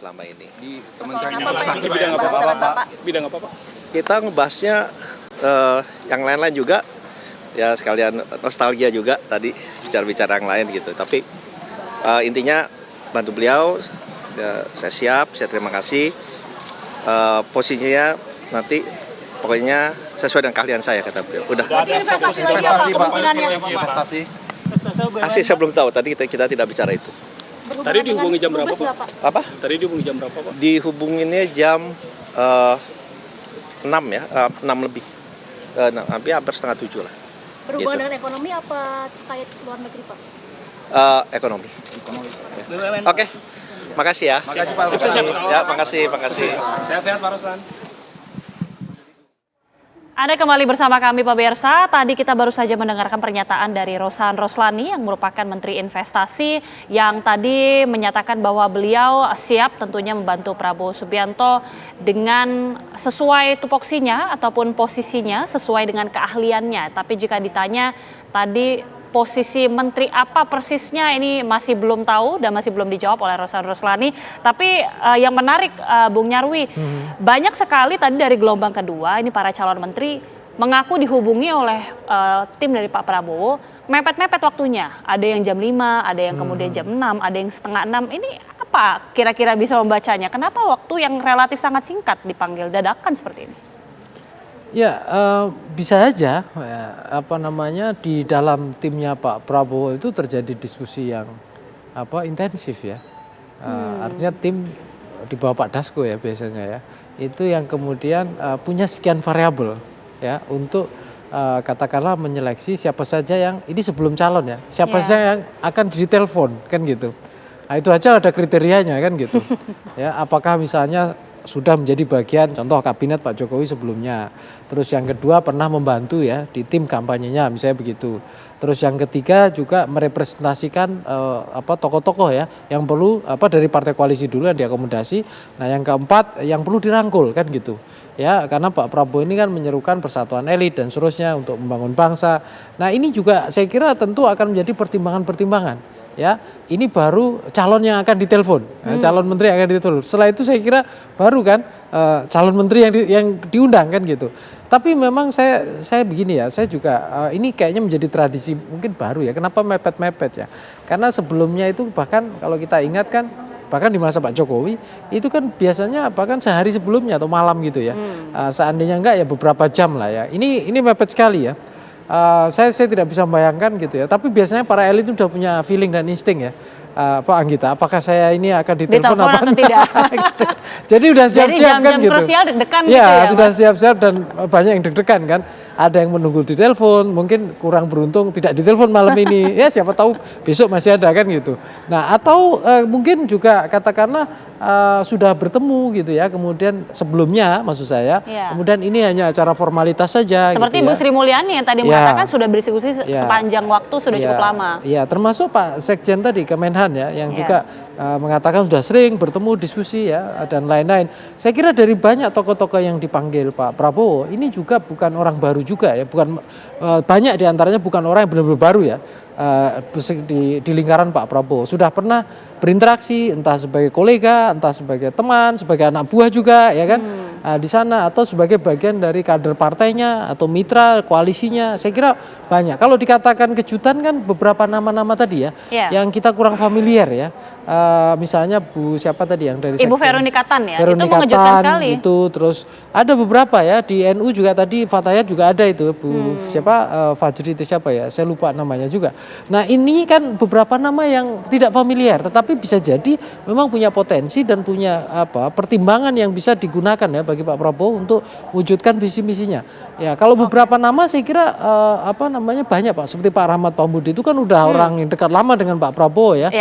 selama ini. Di Kementerian Kementerian apa, Pak? Investasi bidang apa, Pak? Bidang apa, Pak? Kita ngebahasnya yang lain-lain juga, ya sekalian nostalgia juga tadi bicara-bicara yang lain gitu. Tapi intinya bantu beliau, ya, saya terima kasih. Posisinya nanti pokoknya sesuai dengan keahlian saya kata beliau. Udah. Berarti investasi lagi apa kemungkinannya? Investasi. Asli saya belum tahu, tadi kita tidak bicara itu. Tadi dihubungi jam berapa, Pak? Apa? Tadi dihubungi jam berapa, Pak? Dihubunginnya jam 6 ya, 6 lebih. Hampir setengah 7 lah. Berhubungan Gitu. dengan ekonomi apa terkait luar negeri, Pak? Ekonomi. Oke. Makasih ya. Makasih, Pak. Sukses ya, Pak. Ya, makasih. Sehat-sehat, Pak Ruslan. Anda kembali bersama kami pemirsa. Tadi kita baru saja mendengarkan pernyataan dari Rosan Roslani yang merupakan Menteri Investasi yang tadi menyatakan bahwa beliau siap tentunya membantu Prabowo Subianto dengan sesuai tupoksinya ataupun posisinya sesuai dengan keahliannya. Tapi jika ditanya tadi posisi menteri apa persisnya ini masih belum tahu dan masih belum dijawab oleh Rosan Roslani. Tapi yang menarik Bung Nyarwi, banyak sekali tadi dari gelombang kedua ini para calon menteri mengaku dihubungi oleh tim dari Pak Prabowo mepet-mepet waktunya. Ada yang jam 5, ada yang kemudian jam 6, ada yang setengah 6. Ini apa kira-kira bisa membacanya? Kenapa waktu yang relatif sangat singkat dipanggil dadakan seperti ini? Ya, bisa aja di dalam timnya Pak Prabowo itu terjadi diskusi yang intensif ya. Artinya tim di bawah Pak Dasko ya biasanya ya. Itu yang kemudian punya sekian variabel ya untuk katakanlah menyeleksi siapa saja yang ini sebelum calon ya. Siapa saja yang akan ditelepon kan gitu. Nah, itu aja ada kriterianya kan gitu. Ya, apakah misalnya sudah menjadi bagian contoh kabinet Pak Jokowi sebelumnya. Terus yang kedua pernah membantu ya di tim kampanyenya misalnya begitu. Terus yang ketiga juga merepresentasikan tokoh-tokoh ya yang perlu dari partai koalisi dulu yang diakomodasi. Nah, yang keempat yang perlu dirangkul kan gitu. Ya, karena Pak Prabowo ini kan menyerukan persatuan elit dan seterusnya untuk membangun bangsa. Nah, ini juga saya kira tentu akan menjadi pertimbangan-pertimbangan. Ya, ini baru calon yang akan ditelepon, calon menteri yang akan ditelepon. Setelah itu saya kira baru kan calon menteri yang diundang kan gitu. Tapi memang saya begini ya, saya juga ini kayaknya menjadi tradisi mungkin baru ya. Kenapa mepet-mepet ya? Karena sebelumnya itu bahkan kalau kita ingat kan, bahkan di masa Pak Jokowi itu kan biasanya bahkan sehari sebelumnya atau malam gitu ya. Seandainya enggak ya beberapa jam lah ya. Ini mepet sekali ya. Saya tidak bisa membayangkan gitu ya. Tapi biasanya para elit itu sudah punya feeling dan insting ya. Pak Anggita, apakah saya ini akan ditelepon apa atau tidak? Gitu. Jadi udah siap-siap kan gitu. Krusial deg-degan Ya, gitu ya. sudah siap-siap dan banyak yang deg-degan kan. Ada yang menunggu ditelepon, mungkin kurang beruntung tidak ditelepon malam ini. Ya siapa tahu besok masih ada kan gitu. Nah, atau mungkin juga katakanlah sudah bertemu gitu ya. Kemudian sebelumnya maksud saya, kemudian ini hanya acara formalitas saja. Seperti gitu Bu Sri Mulyani yang tadi mengatakan sudah berdiskusi Ya. sepanjang waktu sudah cukup lama. Iya, termasuk Pak Sekjen tadi Kemenhan ya yang juga mengatakan sudah sering bertemu diskusi ya dan lain-lain. Saya kira dari banyak tokoh-tokoh yang dipanggil Pak Prabowo ini juga bukan orang baru juga ya, bukan banyak diantaranya bukan orang yang benar-benar baru ya di lingkaran Pak Prabowo. Sudah pernah berinteraksi entah sebagai kolega, entah sebagai teman, sebagai anak buah juga ya kan di sana atau sebagai bagian dari kader partainya atau mitra koalisinya. Saya kira banyak. Kalau dikatakan kejutan kan beberapa nama-nama tadi ya yang kita kurang familiar ya. Misalnya Bu siapa tadi yang dari Ibu Sekjen? Veronika Tan ya, Veronika itu mengejutkan Tan, sekali. Itu terus ada beberapa ya di NU juga tadi Fatayat juga ada itu Bu Fajri itu siapa ya, saya lupa namanya juga. Nah, ini kan beberapa nama yang tidak familiar tetapi bisa jadi memang punya potensi dan punya pertimbangan yang bisa digunakan ya bagi Pak Prabowo untuk wujudkan visi misinya. Ya, kalau beberapa nama saya kira banyak Pak, seperti Pak Rahmat Pambudi itu kan udah orang yang dekat lama dengan Pak Prabowo ya.